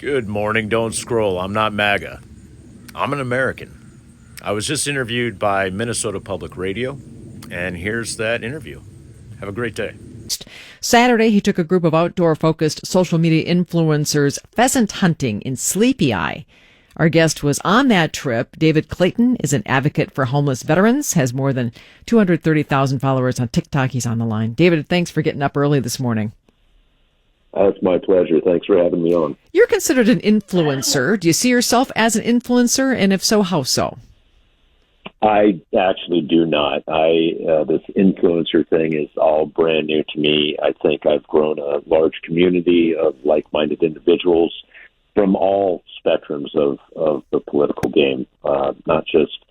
Good morning. Don't scroll. I'm not MAGA. I'm an American. I was just interviewed by Minnesota Public Radio, and here's that interview. Have a great day. Saturday, he took a group of outdoor-focused social media influencers pheasant hunting in Sleepy Eye. Our guest was on that trip. David Clayton is an advocate for homeless veterans, has more than 230,000 followers on TikTok. He's on the line. David, thanks for getting up early this morning. It's my pleasure. Thanks for having me on. You're considered an influencer. Do you see yourself as an influencer? And if so, how so? I actually do not. This influencer thing is all brand new to me. I think I've grown a large community of like-minded individuals from all spectrums of the political game, not just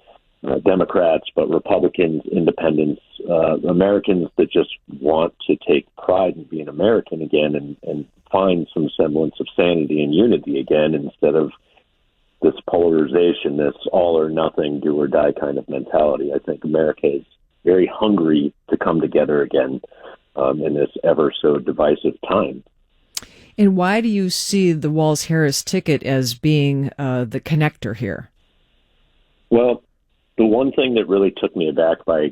Democrats, but Republicans, independents, Americans that just want to take pride in being American again and find some semblance of sanity and unity again instead of this polarization, this all or nothing, do or die kind of mentality. I think America is very hungry to come together again in this ever so divisive time. And why do you see the Walz-Harris ticket as being the connector here? Well, the one thing that really took me aback by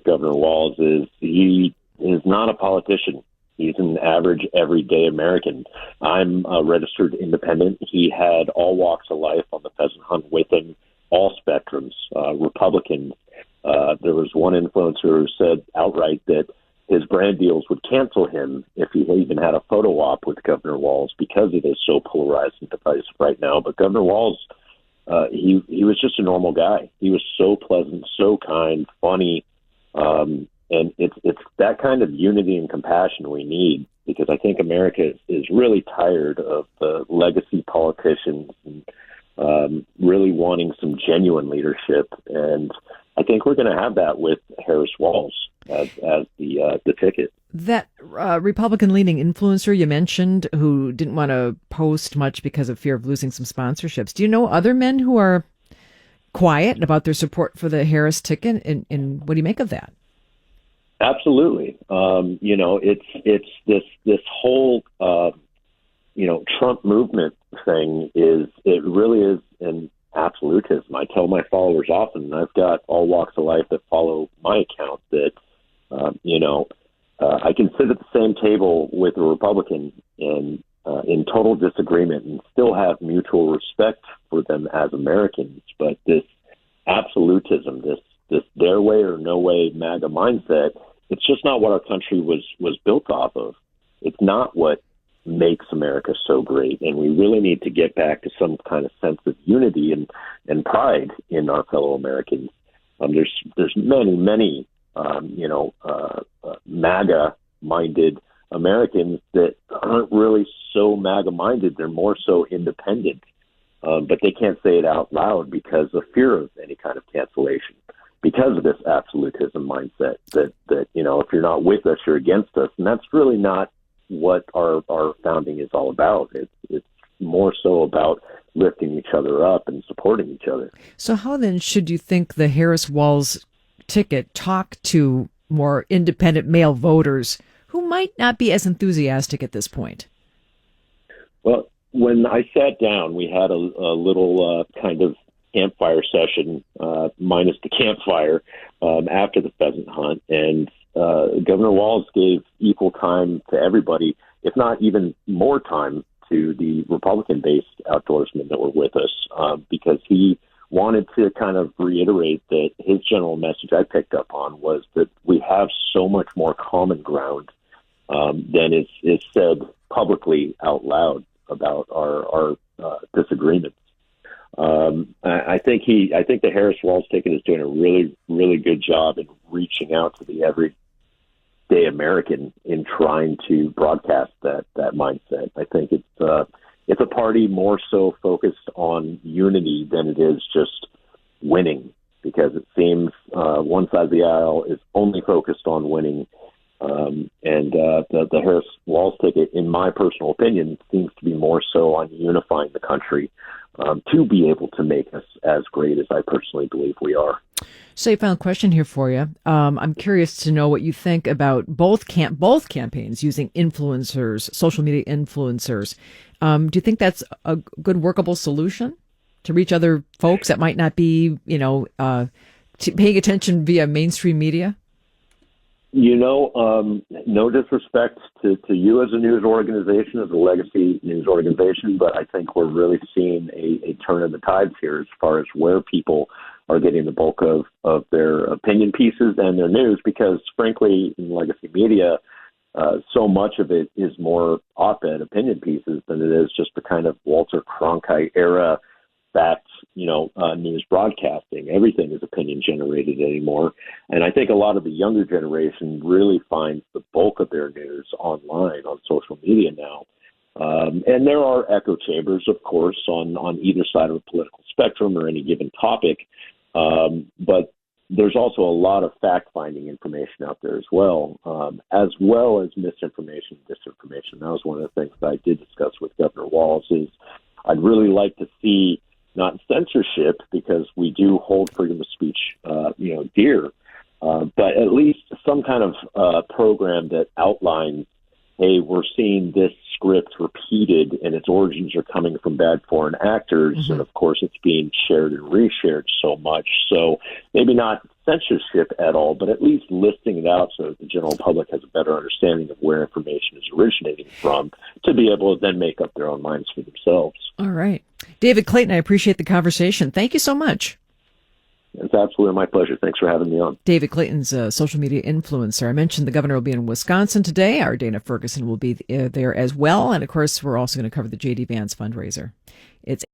Governor Walz is he is not a politician. He's an average, everyday American. I'm a registered independent. He had all walks of life on the pheasant hunt with him, all spectrums, Republicans. There was one influencer who said outright that his brand deals would cancel him if he even had a photo op with Governor Walz because it is so polarized and divisive right now. But Governor Walz, he was just a normal guy. He was so pleasant, so kind, funny, and it's that kind of unity and compassion we need, because I think America is really tired of the legacy politicians and really wanting some genuine leadership. And I think we're going to have that with Harris Walz as the ticket. That Republican-leaning influencer you mentioned who didn't want to post much because of fear of losing some sponsorships. Do you know other men who are quiet about their support for the Harris ticket, and what do you make of that? Absolutely. It's this whole Trump movement thing it really is an absolutism. I tell my followers often, and I've got all walks of life that follow my account, that I can sit at the same table with a Republican and in total disagreement and still have mutual respect for them as Americans. But this absolutism, this their way or no way MAGA mindset, it's just not what our country was built off of. It's not what makes America so great, and we really need to get back to some kind of sense of unity and pride in our fellow Americans. There's many MAGA-minded Americans that aren't really so MAGA-minded. They're more so independent, but they can't say it out loud because of fear of any kind of cancellation, because of this absolutism mindset that if you're not with us, you're against us. And that's really not what our founding is all about. It's more so about lifting each other up and supporting each other. So how then should you think the Harris-Walz ticket talk to more independent male voters who might not be as enthusiastic at this point? Well, when I sat down, we had a little kind of campfire session, minus the campfire, after the pheasant hunt. And Governor Walz gave equal time to everybody, if not even more time to the Republican-based outdoorsmen that were with us, because he wanted to kind of reiterate that his general message I picked up on was that we have so much more common ground than is said publicly out loud about our disagreements. I think the Harris Walz ticket is doing a really, really good job in reaching out to the everyday American in trying to broadcast that mindset. I think it's a party more so focused on unity than it is just winning, because it seems one side of the aisle is only focused on winning, The Harris-Walz ticket, in my personal opinion, seems to be more so on unifying the country to be able to make us as great as I personally believe we are. So, a final question here for you. I'm curious to know what you think about both campaigns using influencers, social media influencers. Do you think that's a good workable solution to reach other folks that might not be, paying attention via mainstream media? No disrespect to you as a news organization, as a legacy news organization, but I think we're really seeing a turn in the tides here as far as where people are getting the bulk of their opinion pieces and their news, because frankly, in legacy media, so much of it is more op-ed opinion pieces than it is just the kind of Walter Cronkite era fact, news broadcasting. Everything is opinion generated anymore. And I think a lot of the younger generation really finds the bulk of their news online, on social media now. And there are echo chambers, of course, on either side of the political spectrum or any given topic. But there's also a lot of fact-finding information out there as well as misinformation, disinformation. That was one of the things that I did discuss with Governor Walz. Is I'd really like to see not censorship, because we do hold freedom of speech, dear, but at least some kind of program that outlines, hey, we're seeing this script repeated and its origins are coming from bad foreign actors. Mm-hmm. And of course, it's being shared and reshared so much. So maybe not censorship at all, but at least listing it out so that the general public has a better understanding of where information is originating from, to be able to then make up their own minds for themselves. All right. David Clayton, I appreciate the conversation. Thank you so much. It's absolutely my pleasure. Thanks for having me on. David Clayton's a social media influencer. I mentioned the governor will be in Wisconsin today. Our Dana Ferguson will be there as well. And of course, we're also going to cover the J.D. Vance fundraiser. It's